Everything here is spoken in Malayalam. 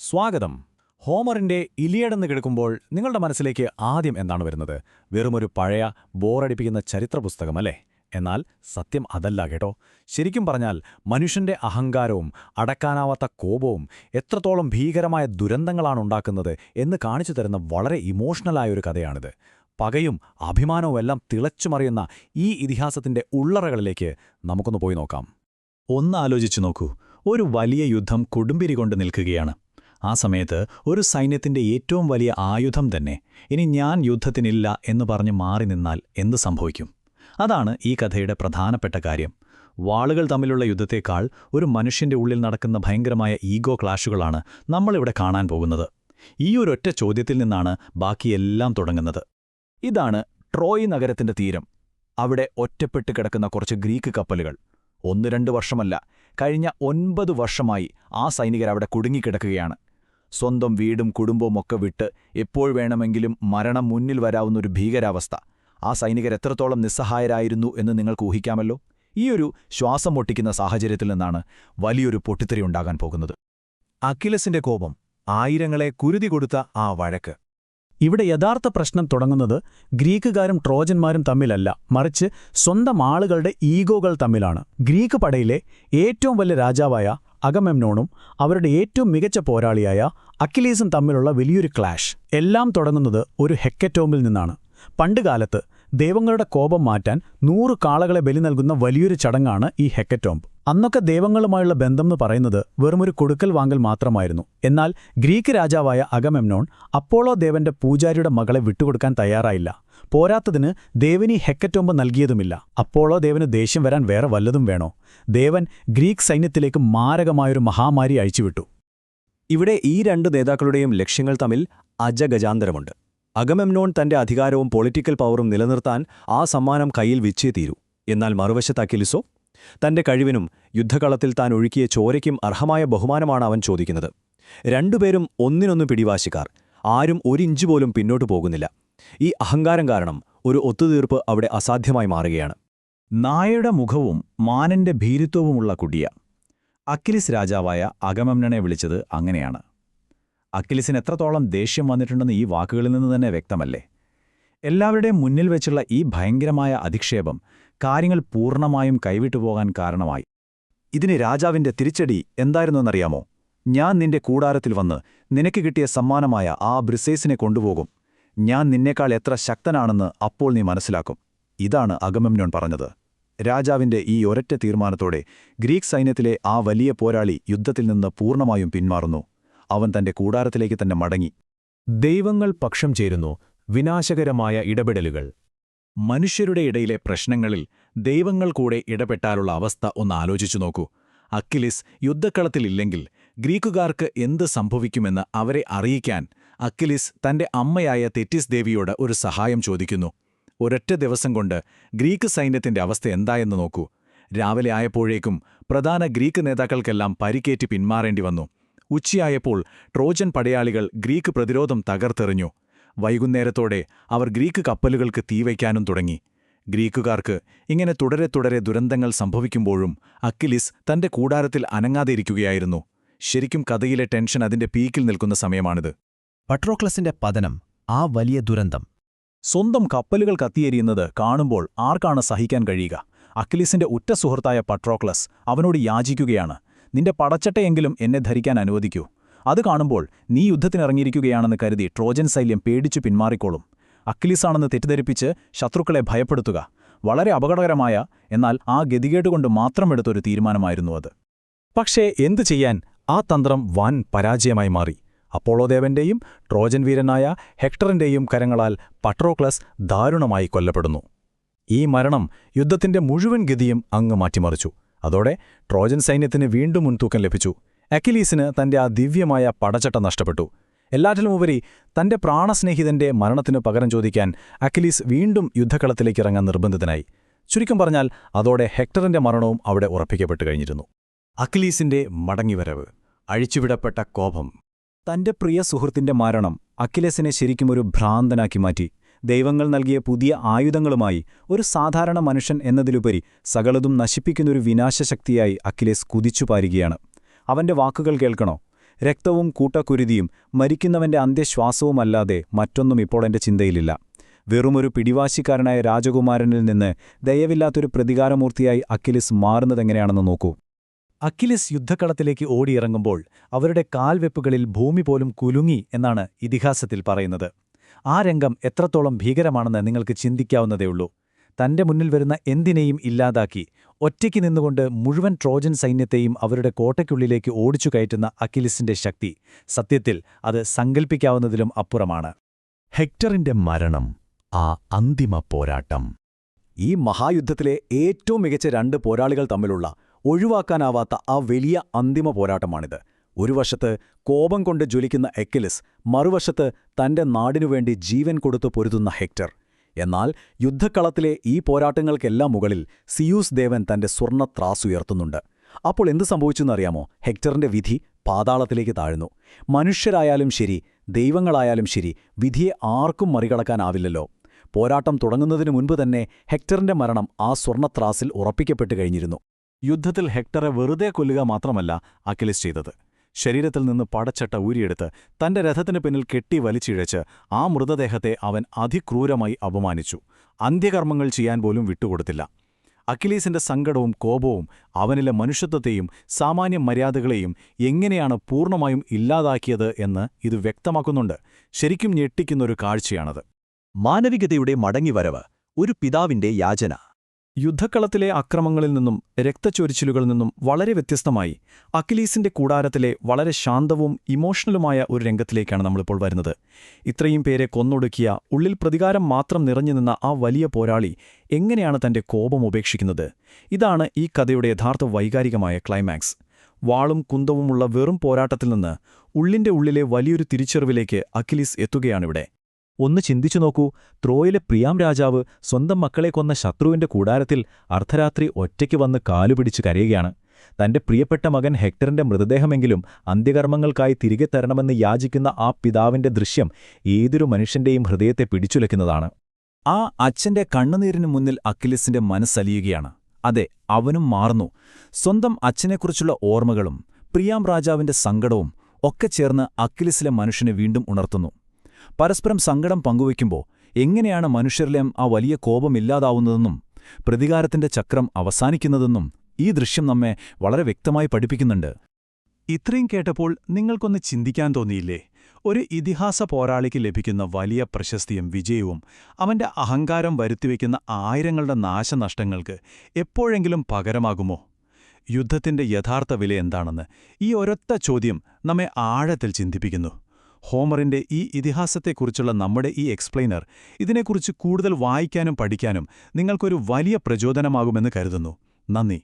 സ്വാഗതം. ഹോമറിന്റെ ഇലിയഡെന്ന് കേൾക്കുമ്പോൾ നിങ്ങളുടെ മനസ്സിലേക്ക് ആദ്യം എന്താണ് വരുന്നത്? വെറുമൊരു പഴയ ബോറടിപ്പിക്കുന്ന ചരിത്ര പുസ്തകമല്ലേ? എന്നാൽ സത്യം അതല്ല കേട്ടോ. ശരിക്കും പറഞ്ഞാൽ മനുഷ്യന്റെ അഹങ്കാരവും അടക്കാനാവാത്ത കോപവും എത്രത്തോളം ഭീകരമായ ദുരന്തങ്ങളാണ് ഉണ്ടാക്കുന്നത് എന്ന് കാണിച്ചു തരുന്ന വളരെ ഇമോഷണലായൊരു കഥയാണിത്. പകയും അഭിമാനവും എല്ലാം തിളച്ചുമറിയുന്ന ഈ ഇതിഹാസത്തിന്റെ ഉള്ളറകളിലേക്ക് നമുക്കൊന്ന് പോയി നോക്കാം. ഒന്ന് ആലോചിച്ചു നോക്കൂ. ഒരു വലിയ യുദ്ധം കൊടുമ്പിരി കൊണ്ട് നിൽക്കുകയാണ്. ആ സമയത്ത് ഒരു സൈന്യത്തിന്റെ ഏറ്റവും വലിയ ആയുധം തന്നെ ഇനി ഞാൻ യുദ്ധത്തിനില്ല എന്ന് പറഞ്ഞ് മാറി നിന്നാൽ എന്ത് സംഭവിക്കും? അതാണ് ഈ കഥയുടെ പ്രധാനപ്പെട്ട കാര്യം. വാളുകൾ തമ്മിലുള്ള യുദ്ധത്തേക്കാൾ ഒരു മനുഷ്യന്റെ ഉള്ളിൽ നടക്കുന്ന ഭയങ്കരമായ ഈഗോ ക്ലാഷുകളാണ് നമ്മളിവിടെ കാണാൻ പോകുന്നത്. ഈ ഒരൊറ്റ ചോദ്യത്തിൽ നിന്നാണ് ബാക്കിയെല്ലാം തുടങ്ങുന്നത്. ഇതാണ് ട്രോയ് നഗരത്തിന്റെ തീരം. അവിടെ ഒറ്റപ്പെട്ട് കിടക്കുന്ന കുറച്ച് ഗ്രീക്ക് കപ്പലുകൾ. 1-2 വർഷമല്ല, കഴിഞ്ഞ 9 വർഷമായി ആ സൈനികരവിടെ കുടുങ്ങിക്കിടക്കുകയാണ്. സ്വന്തം വീടും കുടുംബവുമൊക്കെ വിട്ട് എപ്പോൾ വേണമെങ്കിലും മരണം മുന്നിൽ വരാവുന്നൊരു ഭീകരാവസ്ഥ. ആ സൈനികരെത്രത്തോളം നിസ്സഹായരായിരുന്നു എന്ന് നിങ്ങൾക്ക് ഊഹിക്കാമല്ലോ. ഈയൊരു ശ്വാസം മുട്ടിക്കുന്ന സാഹചര്യത്തിൽ നിന്നാണ് വലിയൊരു പൊട്ടിത്തെറി ഉണ്ടാകാൻ പോകുന്നത്. അക്കിലസിന്റെ കോപം, ആയിരങ്ങളെ കുരുതി കൊടുത്ത ആ വഴക്ക്. ഇവിടെ യഥാർത്ഥ പ്രശ്നം തുടങ്ങുന്നത് ഗ്രീക്കുകാരും ട്രോജന്മാരും തമ്മിലല്ല, മറിച്ച് സ്വന്തം ആളുകളുടെ ഈഗോകൾ തമ്മിലാണ്. ഗ്രീക്ക് പടയിലെ ഏറ്റവും വലിയ രാജാവായ അഗമെമ്നോണും അവരുടെ ഏറ്റവും മികച്ച പോരാളിയായ അക്കിലീസും തമ്മിലുള്ള വലിയൊരു ക്ലാഷ്. എല്ലാം തുടങ്ങുന്നത് ഒരു ഹെക്കറ്റോംബിൽ നിന്നാണ്. പണ്ടുകാലത്ത് ദൈവങ്ങളുടെ കോപം മാറ്റാൻ 100 കാളകളെ ബലി നൽകുന്ന വലിയൊരു ചടങ്ങാണ് ഈ ഹെക്കറ്റോംബ്. അന്നൊക്കെ ദൈവങ്ങളുമായുള്ള ബന്ധമെന്ന് പറയുന്നത് വെറുമൊരു കൊടുക്കൽ വാങ്ങൽ മാത്രമായിരുന്നു. എന്നാൽ ഗ്രീക്ക് രാജാവായ അഗമെമ്നോൺ അപ്പോളോ ദേവന്റെ പൂജാരിയുടെ മകളെ വിട്ടുകൊടുക്കാൻ തയ്യാറായില്ല. പോരാത്തതിന് ദേവനീ ഹെക്കറ്റോംബ് നൽകിയതുമില്ല. അപ്പോളോ ദേവന് ദേഷ്യം വരാൻ വേറെ വല്ലതും വേണോ? ദേവൻ ഗ്രീക്ക് സൈന്യത്തിലേക്ക് മാരകമായൊരു മഹാമാരി അഴിച്ചുവിട്ടു. ഇവിടെ ഈ 2 നേതാക്കളുടെയും ലക്ഷ്യങ്ങൾ തമ്മിൽ അജഗജാന്തരമുണ്ട്. അഗമെമ്നോൺ തന്റെ അധികാരവും പൊളിറ്റിക്കൽ പവറും നിലനിർത്താൻ ആ സമ്മാനം കയ്യിൽ വെച്ചേ തീരൂ. എന്നാൽ മറുവശത്ത് അക്കിലിസോ? തന്റെ കഴിവിനും യുദ്ധകളത്തിൽ താൻ ഒഴുക്കിയ ചോരയ്ക്കും അർഹമായ ബഹുമാനമാണ് അവൻ ചോദിക്കുന്നത്. രണ്ടുപേരും ഒന്നിനൊന്ന് പിടിവാശിക്കാർ. ആരും 1 ഇഞ്ച് പോലും പിന്നോട്ടു പോകുന്നില്ല. ഈ അഹങ്കാരം കാരണം ഒരു ഒത്തുതീർപ്പ് അവിടെ അസാധ്യമായി മാറുകയാണ്. നായയുടെ മുഖവും മാനന്റെ ഭീരുത്വവുമുള്ള കുടിയ. അക്കിലിസ് രാജാവായ അഗമെമ്നനെ വിളിച്ചത് അങ്ങനെയാണ്. അക്കിലിസിന് എത്രത്തോളം ദേഷ്യം വന്നിട്ടുണ്ടെന്ന് ഈ വാക്കുകളിൽ നിന്ന് തന്നെ വ്യക്തമല്ലേ? എല്ലാവരുടെയും മുന്നിൽ വെച്ചുള്ള ഈ ഭയങ്കരമായ അധിക്ഷേപം കാര്യങ്ങൾ പൂർണ്ണമായും കൈവിട്ടുപോകാൻ കാരണമായി. ഇതിന് രാജാവിന്റെ തിരിച്ചടി എന്തായിരുന്നെന്നറിയാമോ? ഞാൻ നിന്റെ കൂടാരത്തിൽ വന്ന് നിനക്ക് കിട്ടിയ സമ്മാനമായ ആ ബ്രിസേസിനെ കൊണ്ടുപോകും. ഞാൻ നിന്നേക്കാൾ എത്ര ശക്തനാണെന്ന് അപ്പോൾ നീ മനസ്സിലാക്കും. ഇതാണ് അഗമെമ്നോൺ പറഞ്ഞത്. രാജാവിന്റെ ഈ ഒരൊറ്റ തീരുമാനത്തോടെ ഗ്രീക്ക് സൈന്യത്തിലെ ആ വലിയ പോരാളി യുദ്ധത്തിൽ നിന്ന് പൂർണ്ണമായും പിന്മാറുന്നു. അവൻ തന്റെ കൂടാരത്തിലേക്ക് തന്നെ മടങ്ങി. ദൈവങ്ങൾ പക്ഷം ചേരുന്നു. വിനാശകരമായ ഇടപെടലുകൾ. മനുഷ്യരുടെ ഇടയിലെ പ്രശ്നങ്ങളിൽ ദൈവങ്ങൾ കൂടെ ഇടപെട്ടാലുള്ള അവസ്ഥ ഒന്ന് ആലോചിച്ചു നോക്കൂ. അക്കിലിസ് യുദ്ധക്കളത്തിലില്ലെങ്കിൽ ഗ്രീക്കുകാർക്ക് എന്ത് സംഭവിക്കുമെന്ന് അവരെ അറിയിക്കാൻ അക്കിലിസ് തന്റെ അമ്മയായ തെറ്റിസ് ദേവിയോട് ഒരു സഹായം ചോദിക്കുന്നു. ഒരൊറ്റ ദിവസം കൊണ്ട് ഗ്രീക്ക് സൈന്യത്തിന്റെ അവസ്ഥ എന്തായെന്ന് നോക്കൂ. രാവിലെ ആയപ്പോഴേക്കും പ്രധാന ഗ്രീക്ക് നേതാക്കൾക്കെല്ലാം പരിക്കേറ്റ് പിന്മാറേണ്ടി വന്നു. ഉച്ചയായപ്പോൾ ട്രോജൻ പടയാളികൾ ഗ്രീക്ക് പ്രതിരോധം തകർത്തെറിഞ്ഞു. വൈകുന്നേരത്തോടെ അവർ ഗ്രീക്ക് കപ്പലുകൾക്ക് തീവയ്ക്കാനും തുടങ്ങി. ഗ്രീക്കുകാർക്ക് ഇങ്ങനെ തുടരെ തുടരെ ദുരന്തങ്ങൾ സംഭവിക്കുമ്പോഴും അക്കിലിസ് തന്റെ കൂടാരത്തിൽ അനങ്ങാതെയിരിക്കുകയായിരുന്നു. ശരിക്കും കഥയിലെ ടെൻഷൻ അതിന്റെ പീക്കിൽ നിൽക്കുന്ന സമയമാണിത്. പട്രോക്ലസിന്റെ പതനം, ആ വലിയ ദുരന്തം. സ്വന്തം കപ്പലുകൾ കത്തിയെരിയുന്നത് കാണുമ്പോൾ ആർക്കാണ് സഹിക്കാൻ കഴിയുക? അക്കിലിസിന്റെ ഉറ്റ സുഹൃത്തായ പട്രോക്ലസ് അവനോട് യാചിക്കുകയാണ്, നിന്റെ പടച്ചട്ടയെങ്കിലും എന്നെ ധരിക്കാൻ അനുവദിക്കൂ. അത് കാണുമ്പോൾ നീ യുദ്ധത്തിനിറങ്ങിയിരിക്കുകയാണെന്ന് കരുതി ട്രോജൻ സൈന്യം പേടിച്ചു പിന്മാറിക്കോളും. അക്കിലിസാണെന്ന് തെറ്റിദ്ധരിപ്പിച്ച് ശത്രുക്കളെ ഭയപ്പെടുത്തുക. വളരെ അപകടകരമായ, എന്നാൽ ആ ഗതികേടുകൊണ്ട് മാത്രം എടുത്തൊരു തീരുമാനമായിരുന്നു അത്. പക്ഷേ എന്തു ചെയ്യാൻ? ആ തന്ത്രം വൻ പരാജയമായി മാറി. അപ്പോളോ ദേവന്റെയും ട്രോജൻ വീരനായ ഹെക്ടറിന്റെയും കരങ്ങളാൽ പട്രോക്ലസ് ദാരുണമായി കൊല്ലപ്പെടുന്നു. ഈ മരണം യുദ്ധത്തിന്റെ മുഴുവൻ ഗതിയും അങ്ങ് മാറ്റിമറിച്ചു. അതോടെ ട്രോജൻ സൈന്യത്തിന് വീണ്ടും മുൻതൂക്കം ലഭിച്ചു. അക്കിലീസിന് തന്റെ ആ ദിവ്യമായ പടച്ചട്ട നഷ്ടപ്പെട്ടു. എല്ലാറ്റിലുമുപരി തന്റെ പ്രാണസ്നേഹിതന്റെ മരണത്തിനു പകരം ചോദിക്കാൻ അക്കിലീസ് വീണ്ടും യുദ്ധക്കളത്തിലേക്കിറങ്ങാൻ നിർബന്ധിതനായി. ചുരുക്കം പറഞ്ഞാൽ അതോടെ ഹെക്ടറിന്റെ മരണവും അവിടെ ഉറപ്പിക്കപ്പെട്ടു കഴിഞ്ഞിരുന്നു. അക്കിലീസിന്റെ മടങ്ങിവരവ്, അഴിച്ചുവിടപ്പെട്ട കോപം. തന്റെ പ്രിയ സുഹൃത്തിന്റെ മരണം അക്കിലസിനെ ശരിക്കുമൊരു ഭ്രാന്തനാക്കി മാറ്റി. ദൈവങ്ങൾ നൽകിയ പുതിയ ആയുധങ്ങളുമായി ഒരു സാധാരണ മനുഷ്യൻ എന്നതിലുപരി സകലതും നശിപ്പിക്കുന്നൊരു വിനാശശക്തിയായി അക്കിലേസ് കുതിച്ചുപാരുകയാണ്. അവന്റെ വാക്കുകൾ കേൾക്കണോ? രക്തവും കൂട്ടക്കുരുതിയും മരിക്കുന്നവന്റെ അന്ത്യശ്വാസവുമല്ലാതെ മറ്റൊന്നും ഇപ്പോൾ എന്റെ ചിന്തയിലില്ല. വെറുമൊരു പിടിവാശിക്കാരനായ രാജകുമാരനിൽ നിന്ന് ദയവില്ലാത്തൊരു പ്രതികാരമൂർത്തിയായി അക്കിലിസ് മാറുന്നതെങ്ങനെയാണെന്ന് നോക്കൂ. അക്കിലിസ് യുദ്ധക്കളത്തിലേക്ക് ഓടിയിറങ്ങുമ്പോൾ അവരുടെ കാൽവെപ്പുകളിൽ ഭൂമി പോലും കുലുങ്ങി എന്നാണ് ഇതിഹാസത്തിൽ പറയുന്നത്. ആ രംഗം എത്രത്തോളം ഭീകരമാണെന്ന് നിങ്ങൾക്ക് ചിന്തിക്കാവുന്നതേയുള്ളൂ. തന്റെ മുന്നിൽ വരുന്ന എന്തിനേയും ഇല്ലാതാക്കി ഒറ്റയ്ക്ക് നിന്നുകൊണ്ട് മുഴുവൻ ട്രോജൻ സൈന്യത്തെയും അവരുടെ കോട്ടയ്ക്കുള്ളിലേക്ക് ഓടിച്ചു കയറ്റുന്ന അക്കിലിസിന്റെ ശക്തി സത്യത്തിൽ അത് സങ്കൽപ്പിക്കാവുന്നതിലും അപ്പുറമാണ്. ഹെക്ടറിന്റെ മരണം, ആ അന്തിമ പോരാട്ടം. ഈ മഹായുദ്ധത്തിലെ ഏറ്റവും മികച്ച 2 പോരാളികൾ തമ്മിലുള്ള ഒഴിവാക്കാനാവാത്ത ആ വലിയ അന്തിമ പോരാട്ടമാണിത്. ഒരു വശത്ത് കോപം കൊണ്ട് ജ്വലിക്കുന്ന അക്കിലിസ്, മറുവശത്ത് തന്റെ നാടിനുവേണ്ടി ജീവൻ കൊടുത്തു പൊരുതുന്ന ഹെക്ടർ. എന്നാൽ യുദ്ധക്കളത്തിലെ ഈ പോരാട്ടങ്ങൾക്കെല്ലാം മുകളിൽ സിയൂസ് ദേവൻ തന്റെ സ്വർണ്ണത്രാസുയർത്തുന്നുണ്ട്. അപ്പോൾ എന്ത് സംഭവിച്ചെന്നറിയാമോ? ഹെക്ടറിന്റെ വിധി പാതാളത്തിലേക്ക് താഴ്ന്നു. മനുഷ്യരായാലും ശരി, ദൈവങ്ങളായാലും ശരി, വിധിയെ ആർക്കും മറികടക്കാനാവില്ലല്ലോ. പോരാട്ടം തുടങ്ങുന്നതിനു മുൻപ് തന്നെ ഹെക്ടറിന്റെ മരണം ആ സ്വർണ്ണത്രാസിൽ ഉറപ്പിക്കപ്പെട്ടു കഴിഞ്ഞിരുന്നു. യുദ്ധത്തിൽ ഹെക്ടറെ വെറുതെ കൊല്ലുക മാത്രമല്ല അക്കിലിസ് ചെയ്തത്. ശരീരത്തിൽ നിന്ന് പടച്ചട്ട ഊരിയെടുത്ത് തന്റെ രഥത്തിന് പിന്നിൽ കെട്ടി വലിച്ചിഴച്ച് ആ മൃതദേഹത്തെ അവൻ അതിക്രൂരമായി അപമാനിച്ചു. അന്ത്യകർമ്മങ്ങൾ ചെയ്യാൻ പോലും വിട്ടുകൊടുത്തില്ല. അക്കിലീസിന്റെ സങ്കടവും കോപവും അവനിലെ മനുഷ്യത്വത്തെയും സാമാന്യ മര്യാദകളെയും എങ്ങനെയാണ് പൂർണ്ണമായും ഇല്ലാതാക്കിയത് എന്ന് ഇത് വ്യക്തമാക്കുന്നുണ്ട്. ശരിക്കും ഞെട്ടിക്കുന്നൊരു കാഴ്ചയാണത്. മാനവികതയുടെ മടങ്ങിവരവ്, ഒരു പിതാവിന്റെ യാചന. യുദ്ധക്കളത്തിലെ അക്രമങ്ങളിൽ നിന്നും രക്തച്ചൊരിച്ചിലുകളിൽ നിന്നും വളരെ വ്യത്യസ്തമായി അക്കിലീസിന്റെ കൂടാരത്തിലെ വളരെ ശാന്തവും ഇമോഷണലുമായ ഒരു രംഗത്തിലേക്കാണ് നമ്മളിപ്പോൾ വരുന്നത്. ഇത്രയും പേരെ കൊന്നൊടുക്കിയ, ഉള്ളിൽ പ്രതികാരം മാത്രം നിറഞ്ഞുനിന്ന ആ വലിയ പോരാളി എങ്ങനെയാണ് തന്റെ കോപം ഉപേക്ഷിക്കുന്നത്? ഇതാണ് ഈ കഥയുടെ യഥാർത്ഥ വൈകാരികമായ ക്ലൈമാക്സ്. വാളും കുന്തവുമുള്ള വെറും പോരാട്ടത്തിൽ നിന്ന് ഉള്ളിന്റെ ഉള്ളിലെ വലിയൊരു തിരിച്ചറിവിലേക്ക് അക്കിലീസ് എത്തുകയാണിവിടെ. ഒന്ന് ചിന്തിച്ചു നോക്കൂ. ത്രോയിലെ പ്രിയാം രാജാവ് സ്വന്തം മക്കളെ കൊന്ന ശത്രുവിന്റെ കൂടാരത്തിൽ അർദ്ധരാത്രി ഒറ്റയ്ക്ക് വന്ന് കാലുപിടിച്ച് കരയുകയാണ്. തന്റെ പ്രിയപ്പെട്ട മകൻ ഹെക്ടറിന്റെ മൃതദേഹമെങ്കിലും അന്ത്യകർമ്മങ്ങൾക്കായി തിരികെ തരണമെന്ന് യാചിക്കുന്ന ആ പിതാവിന്റെ ദൃശ്യം ഏതൊരു മനുഷ്യന്റെയും ഹൃദയത്തെ പിടിച്ചുലയ്ക്കുന്നതാണ്. ആ അച്ഛന്റെ കണ്ണുനീരിനു മുന്നിൽ അക്കിലിസിന്റെ മനസ്സലിയുകയാണ്. അതെ, അവനും മാറുന്നു. സ്വന്തം അച്ഛനെക്കുറിച്ചുള്ള ഓർമ്മകളും പ്രിയാം രാജാവിന്റെ സങ്കടവും ഒക്കെ ചേർന്ന് അക്കിലിസിലെ മനുഷ്യനെ വീണ്ടും ഉണർത്തുന്നു. പരസ്പരം സങ്കടം പങ്കുവയ്ക്കുമ്പോൾ എങ്ങനെയാണ് മനുഷ്യരിലെ ആ വലിയ കോപമില്ലാതാവുന്നതെന്നും പ്രതികാരത്തിന്റെ ചക്രം അവസാനിക്കുന്നതെന്നും ഈ ദൃശ്യം നമ്മെ വളരെ വ്യക്തമായി പഠിപ്പിക്കുന്നുണ്ട്. ഇത്രയും കേട്ടപ്പോൾ നിങ്ങൾക്കൊന്ന് ചിന്തിക്കാൻ തോന്നിയില്ലേ? ഒരു ഇതിഹാസ പോരാളിക്ക് ലഭിക്കുന്ന വലിയ പ്രശസ്തിയും വിജയവും അവന്റെ അഹങ്കാരം വരുത്തിവെക്കുന്ന ആയിരങ്ങളുടെ നാശനഷ്ടങ്ങൾക്ക് എപ്പോഴെങ്കിലും പകരമാകുമോ? യുദ്ധത്തിന്റെ യഥാർത്ഥ വില എന്താണെന്ന് ഈ ഒരൊറ്റ ചോദ്യം നമ്മെ ആഴത്തിൽ ചിന്തിപ്പിക്കുന്നു. ഹോമറിന്റെ ഈ ഇതിഹാസത്തെക്കുറിച്ചുള്ള നമ്മുടെ ഈ എക്സ്പ്ലെയിനർ ഇതിനെക്കുറിച്ച് കൂടുതൽ വായിക്കാനും പഠിക്കാനും നിങ്ങൾക്കൊരു വലിയ പ്രചോദനമാകുമെന്ന് കരുതുന്നു. നന്ദി.